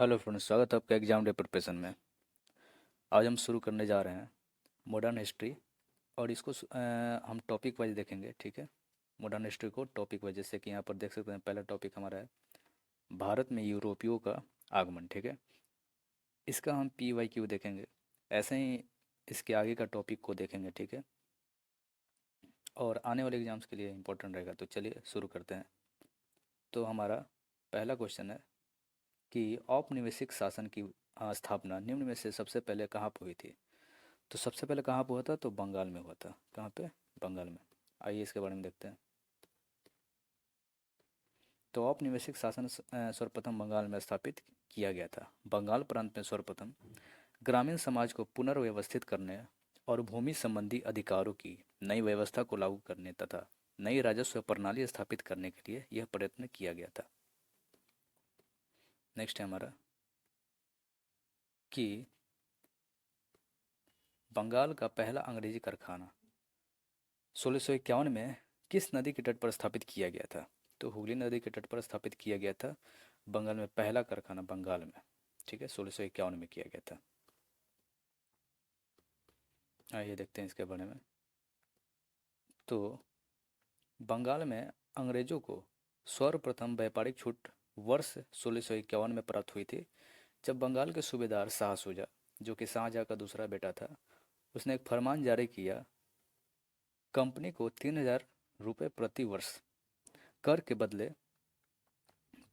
Hello friends, स्वागत है आपका एग्जाम डे प्रिपरेशन में। आज हम शुरू करने जा रहे हैं मॉडर्न हिस्ट्री। और इसको हम टॉपिक वाइज देखेंगे, ठीक है। मॉडर्न हिस्ट्री को टॉपिक वाइज, जैसे कि यहाँ पर देख सकते हैं, पहला टॉपिक हमारा है भारत में यूरोपियों का आगमन, ठीक है। इसका हम PYQ देखेंगे। ऐसे ही इसके आगे का टॉपिक को देखेंगे, ठीक है। और आने वाले एग्जाम्स के लिए इंपॉर्टेंट रहेगा। तो चलिए शुरू करते हैं। तो हमारा पहला क्वेश्चन है कि औपनिवेशिक शासन की स्थापना निम्न में से सबसे पहले कहाँ पर हुई थी। तो सबसे पहले कहाँ पे हुआ था? तो बंगाल में हुआ था। कहाँ पे? बंगाल में। आइए इसके बारे में देखते हैं। तो औपनिवेशिक शासन सर्वप्रथम बंगाल में स्थापित किया गया था। बंगाल प्रांत में सर्वप्रथम ग्रामीण समाज को पुनर्व्यवस्थित करने और भूमि संबंधी अधिकारों की नई व्यवस्था को लागू करने तथा नई राजस्व प्रणाली स्थापित करने के लिए यह प्रयत्न किया गया था। नेक्स्ट है हमारा कि बंगाल का पहला अंग्रेजी कारखाना 1651 में किस नदी के तट पर स्थापित किया गया था। तो हुगली नदी के तट पर स्थापित किया गया था बंगाल में पहला कारखाना, बंगाल में, ठीक है। 1651 में किया गया था। आइए देखते हैं इसके बारे में। तो बंगाल में अंग्रेजों को सर्वप्रथम व्यापारिक छूट वर्ष 1651 में प्राप्त हुई थी, जब बंगाल के सूबेदार शाह शुजा, जो कि शाहजहाँ का दूसरा बेटा था, उसने एक फरमान जारी किया। कंपनी को 3000 रुपये प्रति वर्ष कर के बदले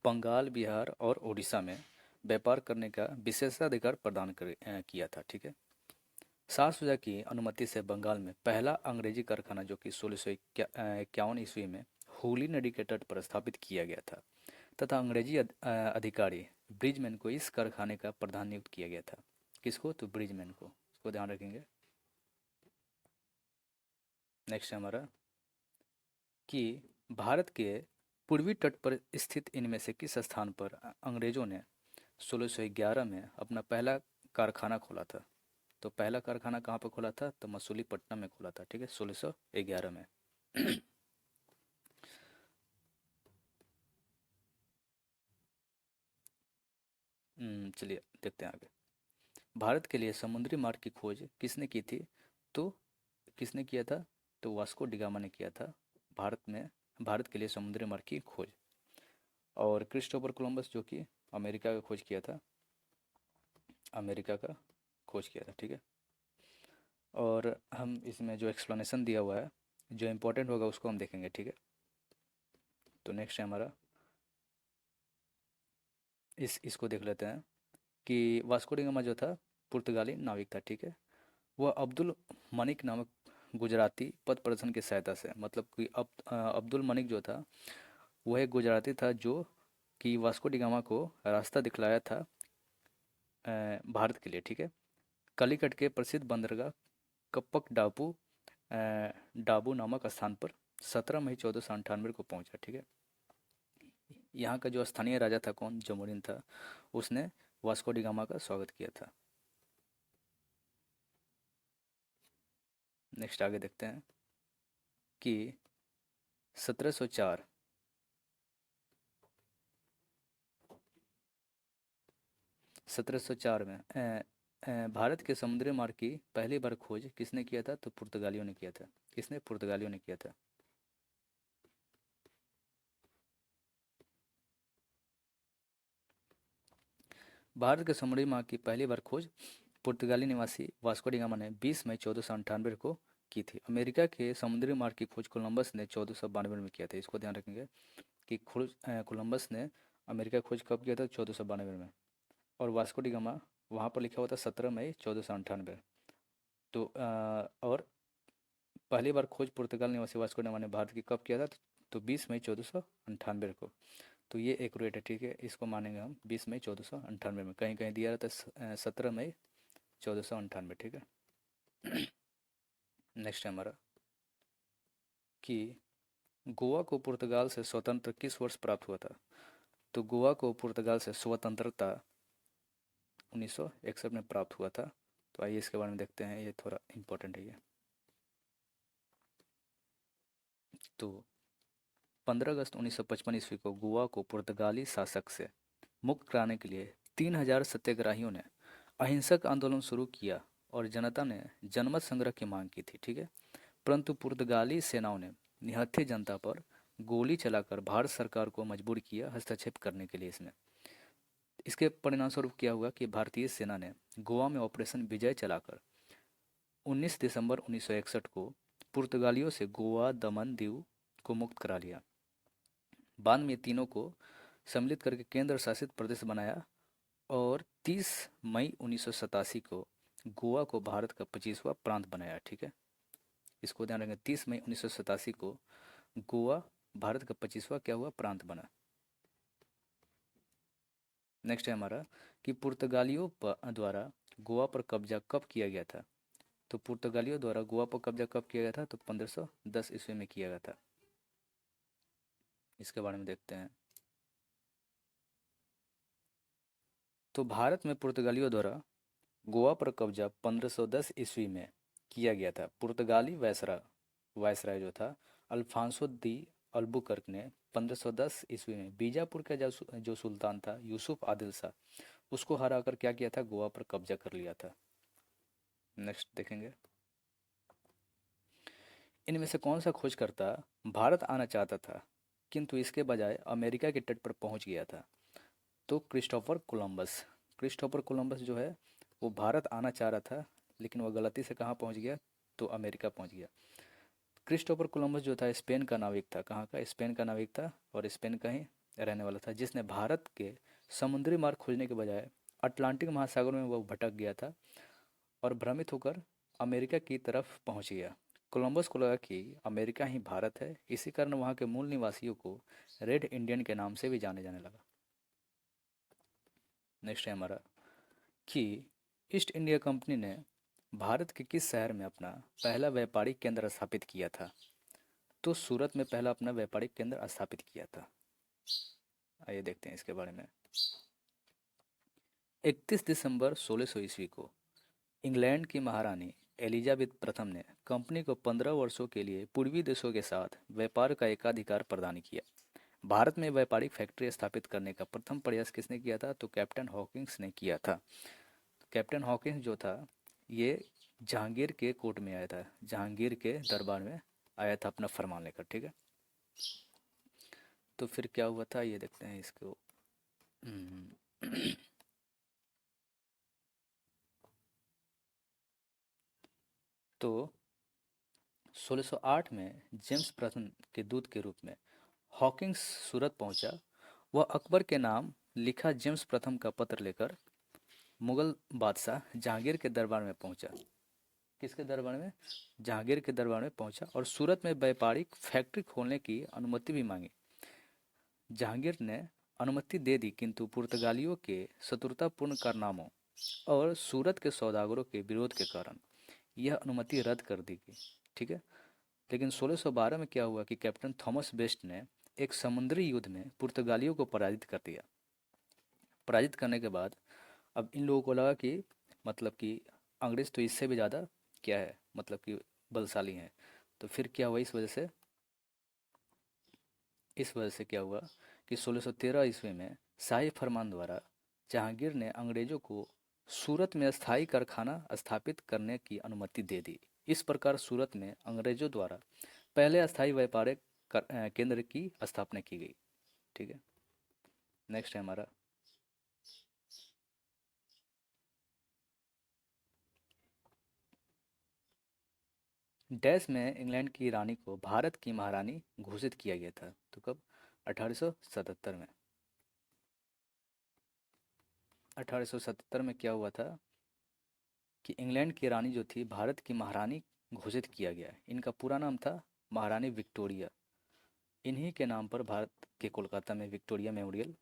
बंगाल, बिहार और उड़ीसा में व्यापार करने का विशेषाधिकार प्रदान किया था, ठीक है। शाह शुजा की अनुमति से बंगाल में पहला अंग्रेजी कारखाना, जो कि 1651 ईस्वी में हुगली नदी के तट पर स्थापित किया गया था, तथा अंग्रेजी अधिकारी ब्रिजमैन को इस कारखाने का प्रधान नियुक्त किया गया था। किसको? तो ब्रिजमैन को। इसको ध्यान रखेंगे। नेक्स्ट है हमारा कि भारत के पूर्वी तट पर स्थित इनमें से किस स्थान पर अंग्रेजों ने 1611 में अपना पहला कारखाना खोला था। तो पहला कारखाना कहाँ पर खोला था? तो मसूलीपट्टनम में खोला था, ठीक है, 1611 में। चलिए देखते हैं आगे। भारत के लिए समुद्री मार्ग की खोज किसने की थी? तो किसने किया था? तो वास्को डिगामा ने किया था। भारत के लिए समुद्री मार्ग की खोज। और क्रिस्टोफर कोलंबस, जो कि अमेरिका का खोज किया था, अमेरिका का खोज किया था, ठीक है। और हम इसमें जो एक्सप्लेनेशन दिया हुआ है, जो इम्पोर्टेंट होगा उसको हम देखेंगे, ठीक है। तो नेक्स्ट है हमारा, इसको देख लेते हैं कि वास्को डी गामा जो था पुर्तगाली नाविक था, ठीक है। वह अब्दुल मनिक नामक गुजराती पथ प्रदर्शन की सहायता से, मतलब कि अब्दुल मनिक जो था वह एक गुजराती था, जो कि वास्को डी गामा को रास्ता दिखलाया था भारत के लिए, ठीक है। कालीकट के प्रसिद्ध बंदरगाह कप्पक डाबू नामक स्थान पर 17 मई 1498 को पहुंचा, ठीक है। यहाँ का जो स्थानीय राजा था, कौन? जमोरिन था। उसने वास्को डी गामा का स्वागत किया था। नेक्स्ट आगे देखते हैं कि 1704 1704 में भारत के समुद्री मार्ग की पहली बार खोज किसने किया था? तो पुर्तगालियों ने किया था। किसने? पुर्तगालियों ने किया था। भारत के समुद्री मार्ग की पहली बार खोज पुर्तगाली निवासी वास्को डी गामा ने 20 मई 1498 को की थी। अमेरिका के समुद्री मार्ग की खोज कोलंबस ने 1492 में किया था। इसको ध्यान रखेंगे कि कोलंबस ने अमेरिका खोज कब किया था? 1492 में। और वास्को डी गामा, वहाँ पर लिखा हुआ था 17 मई 1498। तो और पहली बार खोज पुर्तगाल निवासी वास्को डी गामा ने भारत की कब किया था? तो 20 मई 1498 को। तो ये एक्यूरेट है, ठीक है। इसको मानेंगे हम 20 मई 1498 में। कहीं कहीं दिया रहता है 17 मई 1498, ठीक है। नेक्स्ट है हमारा कि गोवा को पुर्तगाल से स्वतंत्र किस वर्ष प्राप्त हुआ था। तो गोवा को पुर्तगाल से स्वतंत्रता 1961 में प्राप्त हुआ था। तो आइए इसके बारे में देखते हैं, ये थोड़ा इम्पोर्टेंट है ये। तो 15 अगस्त 1955 ईस्वी को गोवा को पुर्तगाली शासक से मुक्त कराने के लिए 3000 सत्याग्रहियों ने अहिंसक आंदोलन शुरू किया और जनता ने जनमत संग्रह की मांग की थी, ठीक है। परंतु पुर्तगाली सेनाओं ने निहत्थे जनता पर गोली चलाकर भारत सरकार को मजबूर किया हस्तक्षेप करने के लिए इसमें। इसके परिणामस्वरूप क्या हुआ कि भारतीय सेना ने गोवा में ऑपरेशन विजय चलाकर 19 दिसंबर 1961 को पुर्तगालियों से गोवा दमन दीव को मुक्त करा लिया। बाद में तीनों को सम्मिलित करके केंद्र शासित प्रदेश बनाया और 30 मई 1987 को गोवा को भारत का 25वां प्रांत बनाया, ठीक है। इसको ध्यान रखें, 30 मई 1987 को गोवा भारत का 25वां क्या हुआ, प्रांत बना। नेक्स्ट है हमारा कि पुर्तगालियों द्वारा गोवा पर कब्जा कब किया गया था। तो पुर्तगालियों द्वारा गोवा पर कब्जा कब किया गया था, तो 1510 ईस्वी में किया गया था। इसके बारे में देखते हैं। तो भारत में पुर्तगालियों द्वारा गोवा पर कब्जा 1510 ईस्वी में किया गया था। पुर्तगाली वायसराय जो था अल्फांसो दी अल्बुकर्क ने 1510 ईस्वी में बीजापुर का जो सुल्तान था यूसुफ आदिल शाह, उसको हराकर क्या किया था, गोवा पर कब्जा कर लिया था। नेक्स्ट देखेंगे, इनमें से कौन सा खोजकर्ता भारत आना चाहता था किंतु इसके बजाय अमेरिका के तट पर पहुंच गया था। तो क्रिस्टोफर कोलंबस। क्रिस्टोफर कोलंबस जो है वो भारत आना चाह रहा था, लेकिन वो गलती से कहाँ पहुंच गया, तो अमेरिका पहुंच गया। क्रिस्टोफर कोलंबस जो था स्पेन का नाविक था। कहाँ का, स्पेन का नाविक था और स्पेन का ही रहने वाला था, जिसने भारत के समुद्री मार्ग खोजने के बजाय अटलांटिक महासागर में वो भटक गया था और भ्रमित होकर अमेरिका की तरफ पहुंच गया। कोलंबस को लगा कि अमेरिका ही भारत है, इसी कारण वहाँ के मूल निवासियों को रेड इंडियन के नाम से भी जाने जाने लगा। नेक्स्ट है हमारा कि ईस्ट इंडिया कंपनी ने भारत के किस शहर में अपना पहला व्यापारिक केंद्र स्थापित किया था। तो सूरत में पहला अपना व्यापारिक केंद्र स्थापित किया था। आइए देखते हैं इसके बारे में। 31 दिसंबर 1600 ईस्वी को इंग्लैंड की महारानी एलिजाबेथ प्रथम ने कंपनी को 15 वर्षों के लिए पूर्वी देशों के साथ व्यापार का एकाधिकार प्रदान किया। भारत में व्यापारिक फैक्ट्री स्थापित करने का प्रथम प्रयास किसने किया था, तो कैप्टन हॉकिंस ने किया था। कैप्टन हॉकिंस जो था ये जहांगीर के कोर्ट में आया था, जहांगीर के दरबार में आया था अपना फरमान लेकर, ठीक है। तो फिर क्या हुआ था ये देखते हैं इसको। तो 1608 में जेम्स प्रथम के दूत के रूप में हॉकिंस सूरत पहुंचा। वह अकबर के नाम लिखा जेम्स प्रथम का पत्र लेकर मुगल बादशाह जहांगीर के दरबार में पहुंचा। किसके दरबार में, जहांगीर के दरबार में पहुंचा और सूरत में व्यापारिक फैक्ट्री खोलने की अनुमति भी मांगी। जहांगीर ने अनुमति दे दी, किंतु पुर्तगालियों के शत्रुतापूर्ण कारनामों और सूरत के सौदागरों के विरोध के कारण यह अनुमति रद्द कर दी गई, ठीक है। लेकिन 1612 में क्या हुआ कि कैप्टन थॉमस बेस्ट ने एक समुद्री युद्ध में पुर्तगालियों को पराजित कर दिया। पराजित करने के बाद अब इन लोगों को लगा कि मतलब कि अंग्रेज तो इससे भी ज़्यादा क्या है, मतलब कि बलशाली हैं। तो फिर क्या हुआ, इस वजह से क्या हुआ कि 1613 ईस्वी में शाही फरमान द्वारा जहांगीर ने अंग्रेजों को सूरत में अस्थायी कारखाना स्थापित करने की अनुमति दे दी। इस प्रकार सूरत में अंग्रेजों द्वारा पहले अस्थायी व्यापारिक केंद्र की स्थापना की गई, ठीक है। नेक्स्ट है हमारा डैश में इंग्लैंड की रानी को भारत की महारानी घोषित किया गया था। तो कब, 1877 में। 1877 में क्या हुआ था कि इंग्लैंड की रानी जो थी भारत की महारानी घोषित किया गया। इनका पूरा नाम था महारानी विक्टोरिया। इन्हीं के नाम पर भारत के कोलकाता में विक्टोरिया मेमोरियल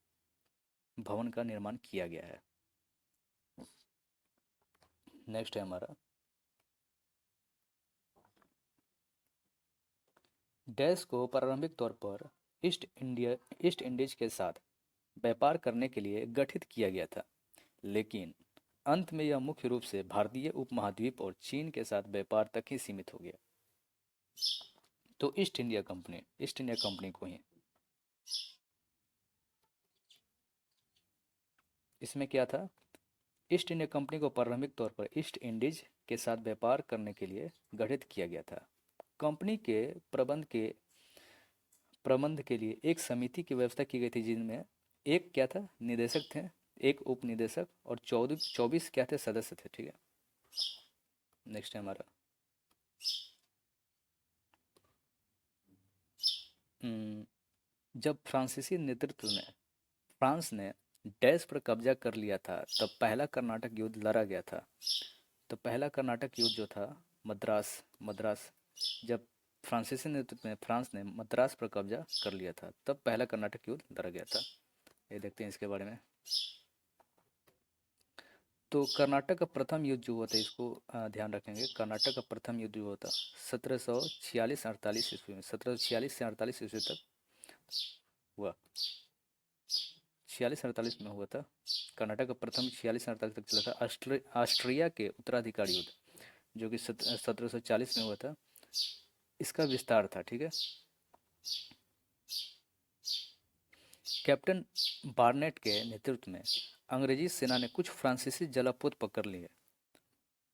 भवन का निर्माण किया गया है। नेक्स्ट है हमारा डैश को प्रारंभिक तौर पर ईस्ट इंडीज के साथ व्यापार करने के लिए गठित किया गया था, लेकिन अंत में यह मुख्य रूप से भारतीय उपमहाद्वीप और चीन के साथ व्यापार तक ही सीमित हो गया। तो ईस्ट इंडिया कंपनी को ही इसमें क्या था, ईस्ट इंडिया कंपनी को प्रारंभिक तौर पर ईस्ट इंडीज के साथ व्यापार करने के लिए गठित किया गया था। कंपनी के प्रबंध के लिए एक समिति की व्यवस्था की गई थी, जिनमें एक क्या था, निदेशक थे, एक उप निदेशक और 24 क्या थे, सदस्य थे। ठीक है, नेक्स्ट है हमारा हम्म, जब फ्रांसीसी नेतृत्व में फ्रांस ने डैश पर कब्जा कर लिया था, तब पहला कर्नाटक युद्ध लड़ा गया था। तो पहला कर्नाटक युद्ध जो था, मद्रास मद्रास जब फ्रांसीसी नेतृत्व में फ्रांस ने मद्रास पर कब्जा कर लिया था, तब पहला कर्नाटक युद्ध लड़ा गया था। ये देखते हैं इसके बारे में। तो कर्नाटक का प्रथम युद्ध जो हुआ था, इसको ध्यान रखेंगे। कर्नाटक का प्रथम युद्ध जो हुआ था 1746 ईस्वी में, 1746 से 48 ईस्वी तक हुआ। 46-48 में हुआ था कर्नाटक का प्रथम, 46 से 48 तक चला था। ऑस्ट्रिया के उत्तराधिकारी युद्ध जो कि 1740 में हुआ था, इसका विस्तार था। ठीक है, कैप्टन बार्नेट के नेतृत्व में अंग्रेजी सेना ने कुछ फ्रांसीसी जलापोत पकड़ लिए।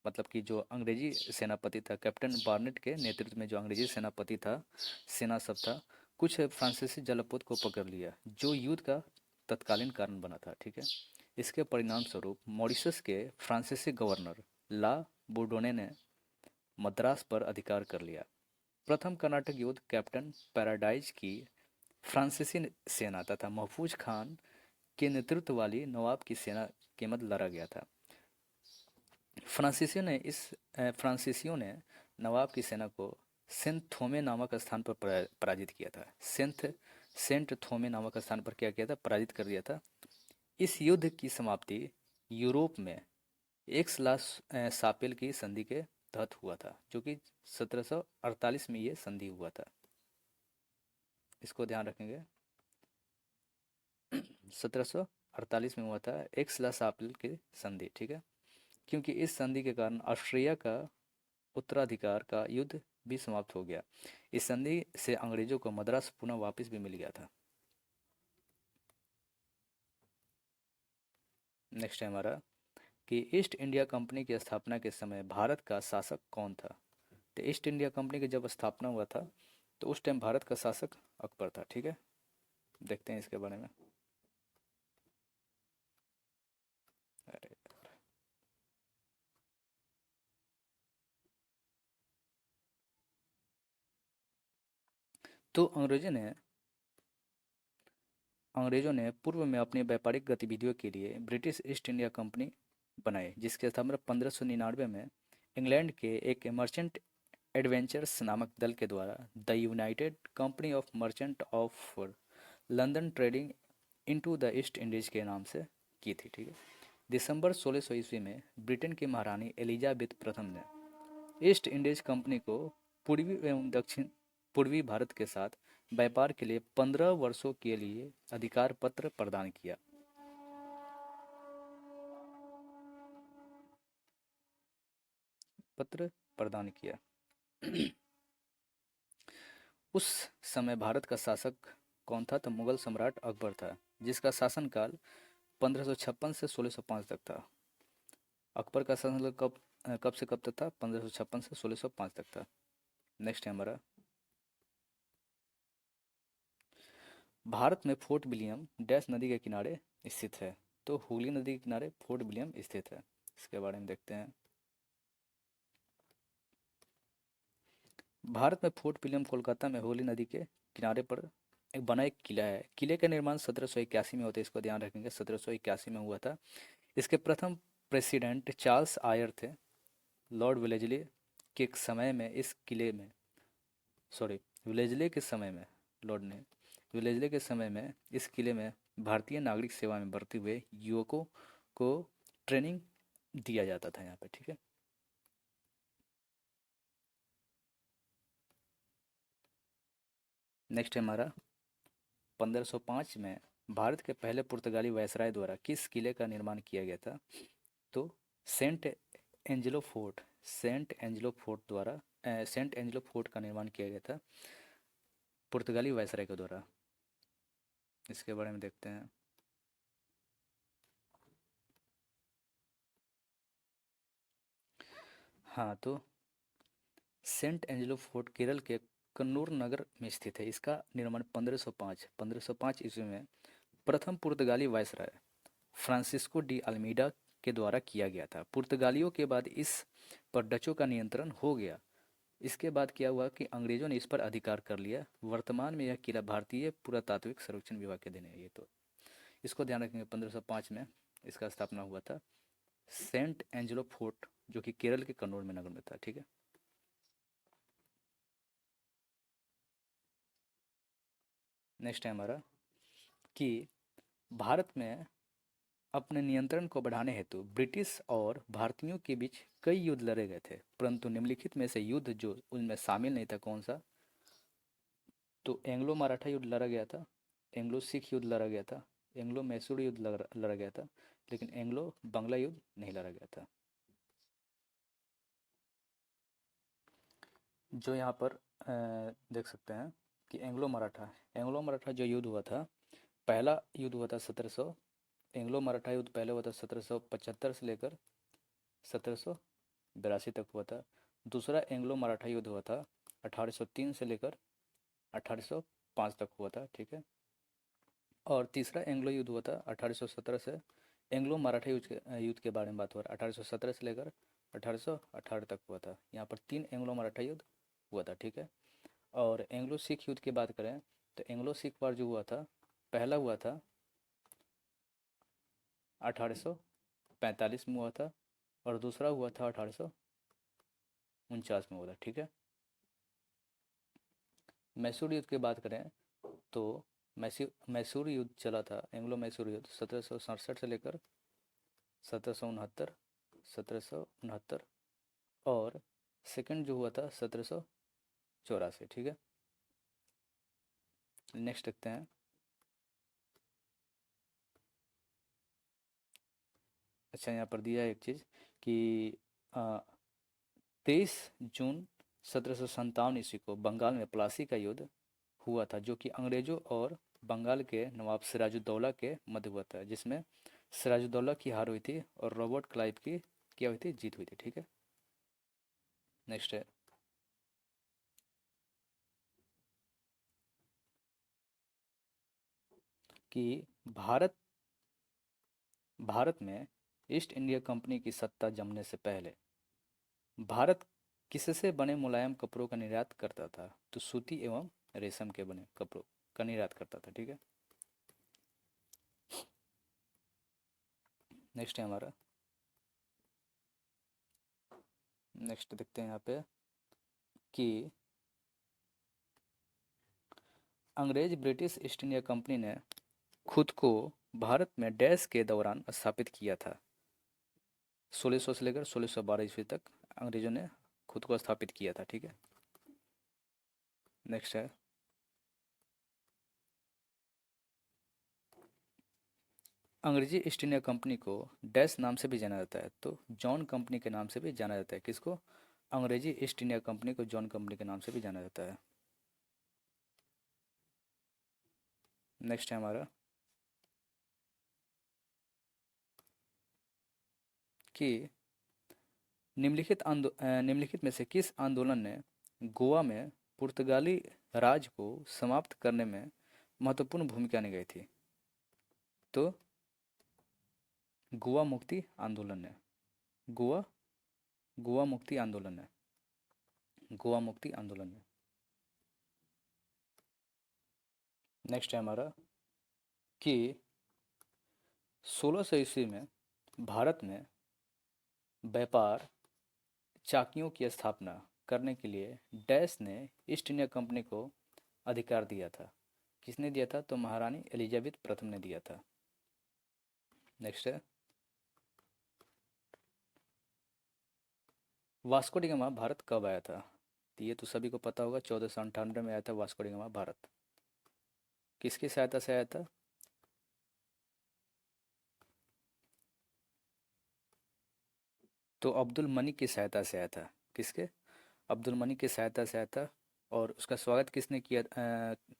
मतलब कि जो अंग्रेजी सेनापति था, कैप्टन बार्नेट के नेतृत्व में जो अंग्रेजी सेनापति था, सेना सब था, कुछ फ्रांसीसी जलापोत को पकड़ लिया, जो युद्ध का तत्कालीन कारण बना था। ठीक है, इसके परिणाम स्वरूप मॉरिशस के फ्रांसीसी गवर्नर ला बोर्डोने ने मद्रास पर अधिकार कर लिया। प्रथम कर्नाटक युद्ध कैप्टन पैराडाइज की फ्रांसीसी सेना तथा महफूज खान के नेतृत्व वाली नवाब की सेना के मध्य लड़ा गया था। फ्रांसीसियों ने नवाब की सेना को सेंट थोमे नामक स्थान पर पराजित किया था। सेंट थोमे नामक स्थान पर क्या किया था, पराजित कर दिया था। इस युद्ध की समाप्ति यूरोप में सापेल की संधि के तहत हुआ था, जो कि 1748 में ये संधि हुआ था। इसको ध्यान रखेंगे। 1748 में हुआ था सापेल की संधि। ठीक है, क्योंकि इस संधि के कारण ऑस्ट्रिया का उत्तराधिकार का युद्ध भी समाप्त हो गया। इस संधि से अंग्रेजों को मद्रास पुनः वापस भी मिल गया था। नेक्स्ट है हमारा कि ईस्ट इंडिया कंपनी की स्थापना के समय भारत का शासक कौन था। तो ईस्ट इंडिया कंपनी की जब स्थापना हुआ था, तो उस टाइम भारत का शासक अकबर था। ठीक है, देखते हैं इसके बारे में। अरे, तो अंग्रेजों ने पूर्व में अपनी व्यापारिक गतिविधियों के लिए ब्रिटिश ईस्ट इंडिया कंपनी बनाई, जिसकी स्थापना 1599 में इंग्लैंड के एक मर्चेंट एडवेंचर्स नामक दल के द्वारा the United company of merchant of London trading into the east Indies के नाम से की थी। ठीक है, दिसंबर 1600 ईस्वी में ब्रिटेन की महारानी एलिजाबेथ प्रथम ने ईस्ट इंडीज कंपनी को पूर्वी एवं दक्षिण पूर्वी भारत के साथ व्यापार के लिए 15 वर्षों के लिए अधिकार पत्र प्रदान किया। उस समय भारत का शासक कौन था, तो मुगल सम्राट अकबर था, जिसका शासनकाल 1556 से 1605 तक था। अकबर का शासनकाल कब से कब तक था, 1556 से 1605 तक था। नेक्स्ट है हमारा, भारत में फोर्ट विलियम डैश नदी के किनारे स्थित है। तो हुगली नदी के किनारे फोर्ट विलियम स्थित है। इसके बारे में देखते हैं। भारत में फोर्ट विलियम कोलकाता में हुगली नदी के किनारे पर एक बना एक किला है। किले का निर्माण 1781 में होता है, इसको ध्यान रखेंगे, 1781 में हुआ था। इसके प्रथम प्रेसिडेंट चार्ल्स आयर थे। लॉर्ड विलेजले के समय में इस किले में सॉरी विलेजले के समय में लॉर्ड ने विलेजले के समय में इस किले में भारतीय नागरिक सेवा में भर्ती हुए युवकों को ट्रेनिंग दिया जाता था यहाँ पे। ठीक है, नेक्स्ट है हमारा, 1505 में भारत के पहले पुर्तगाली वायसराय द्वारा किस किले का निर्माण किया गया था, तो Saint Angelo Fort Saint Angelo Fort का निर्माण किया गया था पुर्तगाली वायसराय के द्वारा। इसके बारे में देखते हैं। हाँ, तो सेंट एंजेलो फोर्ट केरल के कन्नूर नगर में स्थित है। इसका निर्माण 1505 ईस्वी में प्रथम पुर्तगाली वायसराय फ्रांसिस्को डी अल्मीडा के द्वारा किया गया था। पुर्तगालियों के बाद इस पर डचों का नियंत्रण हो गया। इसके बाद क्या हुआ कि अंग्रेजों ने इस पर अधिकार कर लिया। वर्तमान में यह किला भारतीय पुरातात्विक सर्वेक्षण विभाग के अधीन है। ये तो इसको ध्यान रखेंगे। 1505 में इसका स्थापना हुआ था। सेंट एंजेलो फोर्ट जो कि केरल के कन्नौर में नगर में था। ठीक है। नेक्स्ट है हमारा कि भारत में अपने नियंत्रण को बढ़ाने हेतु ब्रिटिश और भारतीयों के बीच कई युद्ध लड़े गए थे, परंतु निम्नलिखित में से युद्ध जो उनमें शामिल नहीं था कौन सा? तो एंग्लो मराठा युद्ध लड़ा गया था, एंग्लो सिख युद्ध लड़ा गया था, एंग्लो मैसूर युद्ध लड़ा गया था, लेकिन एंग्लो बंगला युद्ध नहीं लड़ा गया था। जो यहाँ पर देख सकते हैं कि एंग्लो मराठा जो युद्ध हुआ था, पहला युद्ध हुआ था 1700, एंग्लो मराठा युद्ध पहले हुआ था 1775 से लेकर 1782 तक हुआ था। दूसरा एंग्लो मराठा युद्ध हुआ था 1803 से लेकर 1805 तक हुआ था। ठीक है। और तीसरा एंग्लो युद्ध हुआ था 1817 से, एंग्लो मराठा युद्ध के बारे में बात हुआ 1817 से लेकर 1818 तक हुआ था। यहाँ पर 3 एंग्लो मराठा युद्ध हुआ था। ठीक है। और एंग्लो सिख युद्ध की बात करें तो एंग्लो सिख वार जो हुआ था, पहला हुआ था 1845 में हुआ था, और दूसरा हुआ था 1849 में हुआ था। ठीक है। मैसूर युद्ध की बात करें तो मैसूर युद्ध चला था, एंग्लो मैसूर युद्ध 1767 से लेकर 1769, 1769, और सेकंड जो हुआ था 1784। ठीक है। नेक्स्ट देखते हैं। अच्छा, यहाँ पर दिया है एक चीज़ कि 23 जून 1757 ईस्वी को बंगाल में प्लासी का युद्ध हुआ था, जो कि अंग्रेजों और बंगाल के नवाब सिराजुद्दौला के मध्य हुआ था, जिसमें सिराजुद्दौला की हार हुई थी और रॉबर्ट क्लाइव की क्या हुई थी? जीत हुई थी। ठीक है। नेक्स्ट है कि भारत भारत में ईस्ट इंडिया कंपनी की सत्ता जमने से पहले भारत किससे बने मुलायम कपड़ों का निर्यात करता था? तो सूती एवं रेशम के बने कपड़ों का निर्यात करता था। ठीक है। नेक्स्ट है हमारा, नेक्स्ट देखते हैं यहाँ पे कि अंग्रेज ब्रिटिश ईस्ट इंडिया कंपनी ने खुद को भारत में डैश के दौरान स्थापित किया था। 1600 से लेकर 1612 ईस्वी तक अंग्रेजों ने खुद को स्थापित किया था। ठीक है। नेक्स्ट है अंग्रेजी ईस्ट इंडिया कंपनी को डैश नाम से भी जाना जाता है, तो जॉन कंपनी के नाम से भी जाना जाता है। किसको? अंग्रेजी ईस्ट इंडिया कंपनी को जॉन कंपनी के नाम से भी जाना जाता है। नेक्स्ट है हमारा कि निम्नलिखित में से किस आंदोलन ने गोवा में पुर्तगाली राज को समाप्त करने में महत्वपूर्ण भूमिका निभाई थी? तो गोवा मुक्ति आंदोलन है। गोवा गोवा मुक्ति आंदोलन है। गोवा मुक्ति आंदोलन है। नेक्स्ट है हमारा कि 1600 ईस्वी में भारत में व्यापार चाकियों की स्थापना करने के लिए डैश ने ईस्ट इंडिया कंपनी को अधिकार दिया था। किसने दिया था? तो महारानी एलिजाबेथ प्रथम ने दिया था। नेक्स्ट है वास्को डी गामा भारत कब आया था? तो ये तो सभी को पता होगा, 1498 में आया था वास्को डी गामा भारत। किसकी सहायता से आया था? तो अब्दुल मनी की सहायता से आया था। किसके? अब्दुल मनी की सहायता से आया था। और उसका स्वागत किसने किया?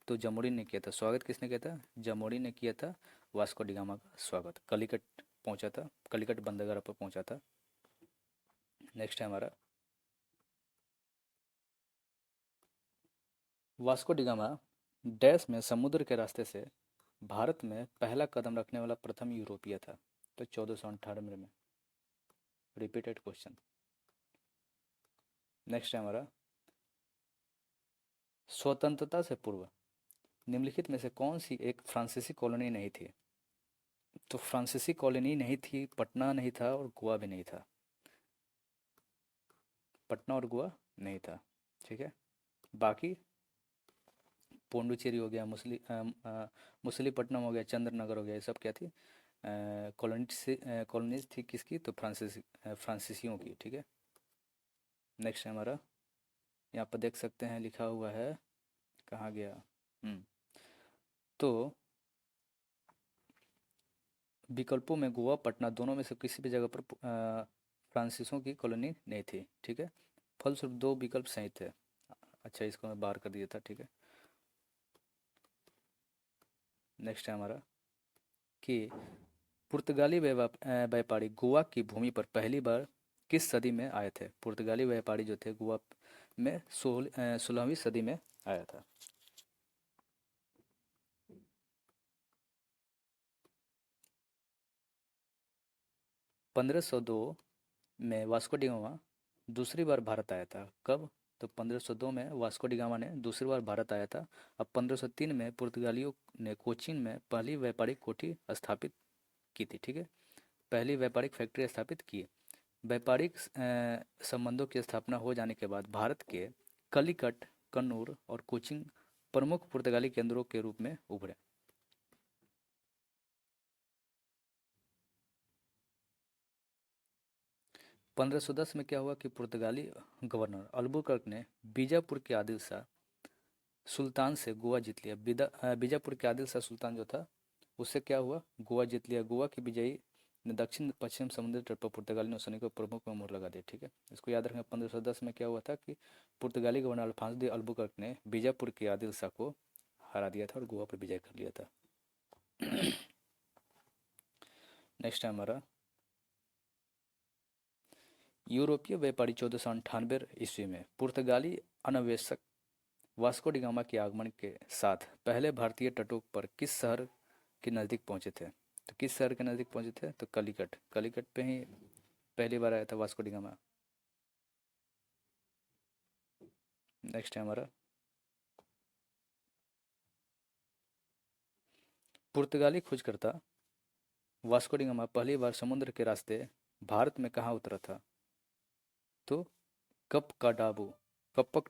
तो जमोरी ने किया था। स्वागत किसने किया था? जमोरी ने किया था वास्को डी गामा का स्वागत। कलिकट पहुंचा था, कलिकट बंदरगाह पर पहुंचा था। नेक्स्ट है हमारा वास्को डी गामा डैश में समुद्र के रास्ते से भारत में पहला कदम रखने वाला प्रथम यूरोपीय था। तो 1498 में। Repeated question. नेक्स्ट है हमारा, स्वतंत्रता से पूर्व निम्नलिखित में से कौन सी एक फ्रांसीसी कॉलोनी नहीं थी? तो फ्रांसीसी कॉलोनी नहीं थी, पटना नहीं था और गोवा भी नहीं था। पटना और गोवा नहीं था। ठीक है। बाकी पौंडुचेरी हो गया, मुसलीपट्टनम हो गया, चंद्रनगर हो गया, ये सब क्या थी? कॉलोनीज थी किसकी? तो फ्रांसीसियों की। ठीक है। नेक्स्ट है हमारा, यहाँ पर देख सकते हैं लिखा हुआ है, कहाँ गया? तो विकल्पों में गोवा पटना दोनों में से किसी भी जगह पर फ्रांसीसियों की कॉलोनी नहीं थी। ठीक है। फलस्वरूप दो विकल्प सही थे। अच्छा, इसको मैं बाहर कर दिया था। ठीक है। नेक्स्ट है हमारा कि पुर्तगाली व्यापारी गोवा की भूमि पर पहली बार किस सदी में आए थे? पुर्तगाली व्यापारी जो थे गोवा में 16वीं सदी में आया था। पंद्रह सौ दो में वास्को डी गामा दूसरी बार भारत आया था। कब? तो 1502 में वास्को डी गामा ने दूसरी बार भारत आया था। अब 1503 में पुर्तगालियों ने कोचीन में पहली व्यापारिक कोठी स्थापित की थी। ठीक है। पहली व्यापारिक फैक्ट्री स्थापित की। व्यापारिक संबंधों की स्थापना हो जाने के बाद भारत के कलिकट, कन्नूर और कोचीन प्रमुख पुर्तगाली केंद्रों के रूप में उभरे। 1510 में क्या हुआ कि पुर्तगाली गवर्नर अल्बुकर्क ने बीजापुर के आदिल शाह सुल्तान से गोवा जीत लिया। बीजापुर के आदिल शाह सुल्तान जो था, उससे क्या हुआ? गोवा जीत लिया। गोवा के विजयी ने दक्षिण पश्चिम समुद्री तट पर पुर्तगाली नौसैनिकों को प्रमुख में मोहर लगा दी। ठीक है। इसको याद रखें। 1510 में क्या हुआ था कि पुर्तगाली गवर्नर अल्फांस डी अल्बुकर्क ने बीजापुर के आदिल शाह को हरा दिया था और गोवा पर विजय कर लिया था। नेक्स्ट है हमारा, यूरोपीय व्यापारी 1498 ईस्वी में पुर्तगाली अन्वेषक वास्को डी गामा के आगमन के साथ पहले भारतीय तटों पर किस शहर के नज़दीक पहुंचे थे? तो किस शहर के नज़दीक पहुंचे थे? तो कलिकट। कलिकट पे ही पहली बार आया था वास्को डी गामा। नेक्स्ट है हमारा, पुर्तगाली खोजकर्ता वास्को डी गामा पहली बार समुद्र के रास्ते भारत में कहाँ उतरा था? तो कपकाडाबू। कपक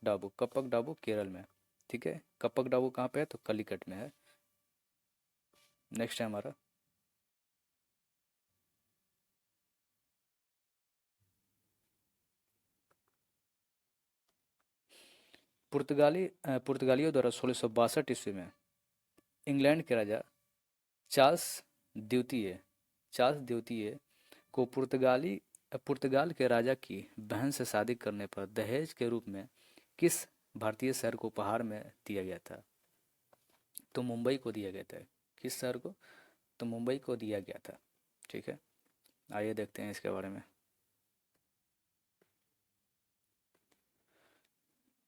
डाबू केरल में। ठीक है। कपक डाबू कहाँ पे है? तो कलिकट में है। नेक्स्ट है हमारा, पुर्तगालियों द्वारा 1662 ईस्वी में इंग्लैंड के राजा चार्ल्स द्वितीय चार्ल्स द्वितीय को पुर्तगाल के राजा की बहन से शादी करने पर दहेज के रूप में किस भारतीय शहर को उपहार में दिया गया था? तो मुंबई को दिया गया था। किस शहर को? तो मुंबई को दिया गया था। ठीक है। आइए देखते हैं इसके बारे में।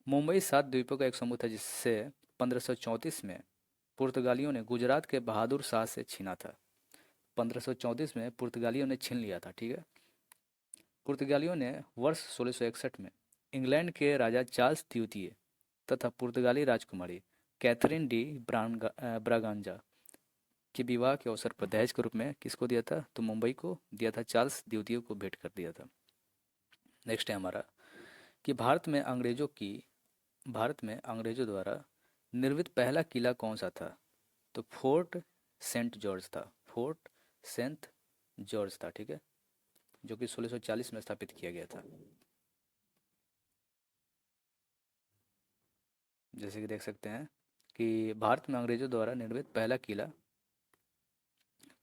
मुंबई 7 द्वीपों का एक समूह था जिससे 1534 में पुर्तगालियों ने गुजरात के बहादुर शाह से छीना था। 1534 में पुर्तगालियों ने छीन लिया था। ठीक है। पुर्तगालियों ने वर्ष 1661 में इंग्लैंड के राजा चार्ल्स द्वितीय तथा पुर्तगाली राजकुमारी कैथरीन डी ब्रागांजा के विवाह के अवसर पर दहेज के रूप में किसको दिया था? तो मुंबई को दिया था। चार्ल्स द्वितीय को भेंट कर दिया था। नेक्स्ट है हमारा कि भारत में अंग्रेजों द्वारा निर्मित पहला किला कौन सा था? तो फोर्ट सेंट जॉर्ज था। फोर्ट सेंट जॉर्ज था। ठीक है। जो कि 1640 में स्थापित किया गया था। जैसे कि देख सकते हैं कि भारत में अंग्रेजों द्वारा निर्मित पहला किला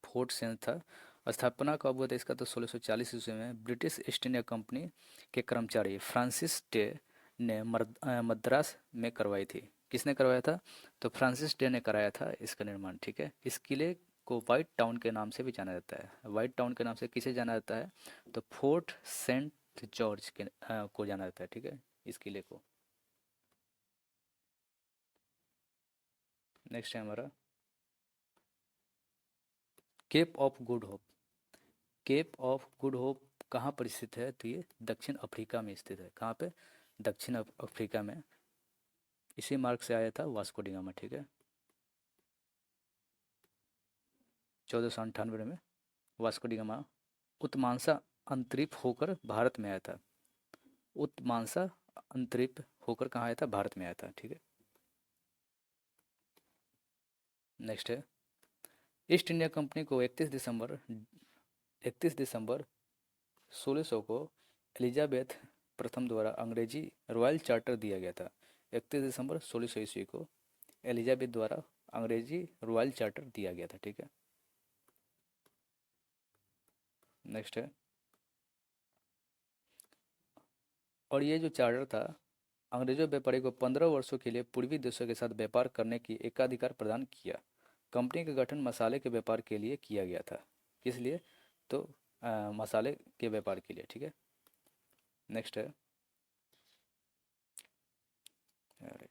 फोर्ट सेंट था। स्थापना कब हुआ था इसका? तो 1640 ईस्वी में ब्रिटिश ईस्ट इंडिया कंपनी के कर्मचारी फ्रांसिस डे ने मद्रास में करवाई थी। किसने करवाया था? तो फ्रांसिस डे ने कराया था इसका निर्माण। ठीक है। इस किले को व्हाइट टाउन के नाम से भी जाना जाता है। व्हाइट टाउन के नाम से किसे जाना जाता है? तो फोर्ट सेंट जॉर्ज को जाना जाता है। ठीक है। इस किले को। नेक्स्ट है हमारा Cape of Good Hope. Cape of Good Hope कहाँ पर स्थित है? तो ये दक्षिण अफ्रीका में स्थित है। कहाँ पे? दक्षिण अफ्रीका में। इसी मार्ग से आया था वास्को डी गामा, ठीक है। 1498 में वास्को डी गामा उत्मांसा अंतरिप होकर भारत में आया था। उत्मांसा अंतरिप होकर कहाँ आया था? भारत में आया था, ठीक है। नेक्स्ट है ईस्ट इंडिया कंपनी को 31 दिसंबर 1600 को एलिजाबेथ प्रथम द्वारा अंग्रेजी रॉयल चार्टर दिया गया था। 31 दिसंबर 1600 ईस्वी को एलिजाबेथ द्वारा अंग्रेजी रॉयल चार्टर दिया गया था, ठीक है। नेक्स्ट है और ये जो चार्टर था अंग्रेजों व्यापारी को 15 वर्षों के लिए पूर्वी देशों के साथ व्यापार करने की एकाधिकार प्रदान किया। कंपनी का गठन मसाले के व्यापार के लिए किया गया था। किस लिए? तो मसाले के व्यापार के लिए, ठीक है। नेक्स्ट है अरे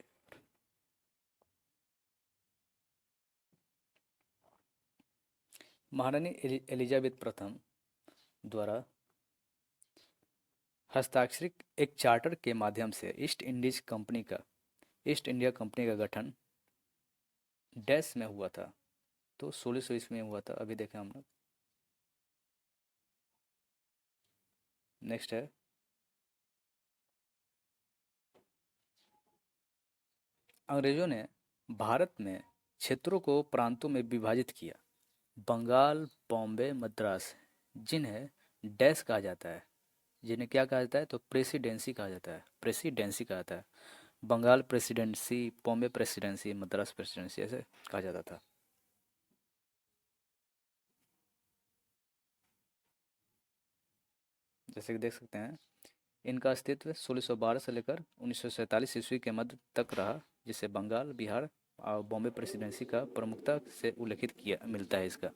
महारानी एलिजाबेथ प्रथम द्वारा हस्ताक्षरित एक चार्टर के माध्यम से ईस्ट इंडिया कंपनी का गठन डैश में हुआ था। तो 1600 ईस्वी में हुआ था, अभी देखें हम लोग। नेक्स्ट है अंग्रेजों ने भारत में क्षेत्रों को प्रांतों में विभाजित किया। बंगाल, बॉम्बे, मद्रास, जिन्हें डैश कहा जाता है, जिन्हें क्या कहा जाता है? तो प्रेसिडेंसी कहा जाता है। प्रेसिडेंसी कहा जाता है। Bengal presidency, Bombay presidency, Madras presidency, ऐसे कहा जाता था। जैसे कि देख सकते हैं इनका अस्तित्व 1612 से लेकर 1947 ईस्वी के मध्य तक रहा, जिसे बंगाल, बिहार और बॉम्बे प्रेसिडेंसी का प्रमुखता से उल्लेखित किया मिलता है इसका।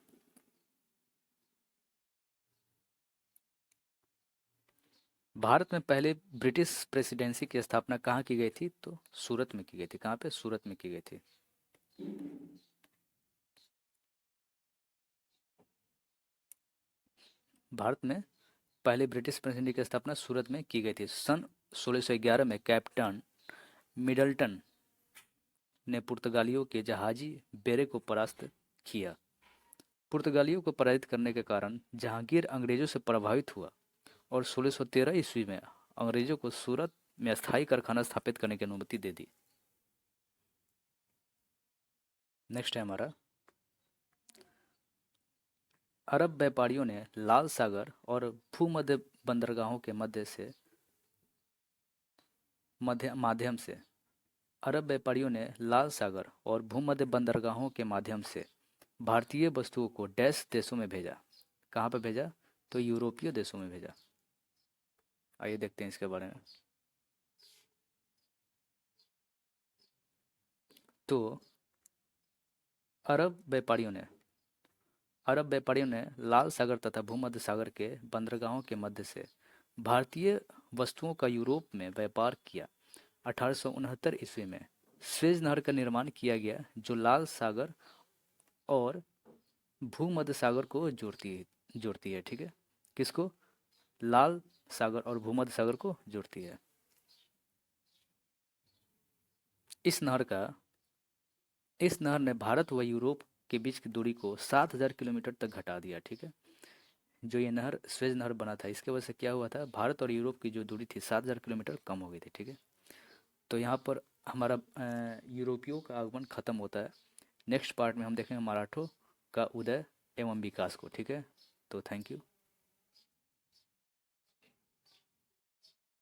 भारत में पहले ब्रिटिश प्रेसिडेंसी की स्थापना कहाँ की गई थी? तो सूरत में की गई थी। कहाँ पे? सूरत में की गई थी। भारत में पहले ब्रिटिश प्रेसिडेंसी की स्थापना सूरत में की गई थी। सन 1611 में कैप्टन मिडल्टन ने पुर्तगालियों के जहाजी बेड़े को परास्त किया। पुर्तगालियों को पराजित करने के कारण जहांगीर अंग्रेजों से प्रभावित हुआ और 1613 ईस्वी में अंग्रेजों को सूरत में स्थायी कारखाना स्थापित करने की अनुमति दे दी। नेक्स्ट है हमारा अरब व्यापारियों ने लाल सागर और भूमध्य बंदरगाहों के माध्यम से अरब व्यापारियों ने लाल सागर और भूमध्य बंदरगाहों के माध्यम से भारतीय वस्तुओं को डैश देशों में भेजा। कहाँ पर भेजा? तो यूरोपीय देशों में भेजा। आइए देखते हैं इसके बारे में। तो अरब व्यापारियों ने लाल सागर तथा भूमध्य सागर के बंदरगाहों के मध्य से भारतीय वस्तुओं का यूरोप में व्यापार किया। 1869 ईस्वी में स्वेज नहर का निर्माण किया गया जो लाल सागर और भूमध्य सागर को जोड़ती है, ठीक है। किसको? लाल सागर और भूमध्य सागर को जोड़ती है। इस नहर का इस नहर ने भारत व यूरोप के बीच की दूरी को 7,000 किलोमीटर तक घटा दिया, ठीक है। जो ये नहर स्वेज नहर बना था इसके वजह से क्या हुआ था? भारत और यूरोप की जो दूरी थी 7,000 किलोमीटर कम हो गई थी, ठीक है। तो यहाँ पर हमारा यूरोपियों का आगमन खत्म होता है। नेक्स्ट पार्ट में हम देखेंगे मराठों का उदय एवं विकास को, ठीक है। तो थैंक यू।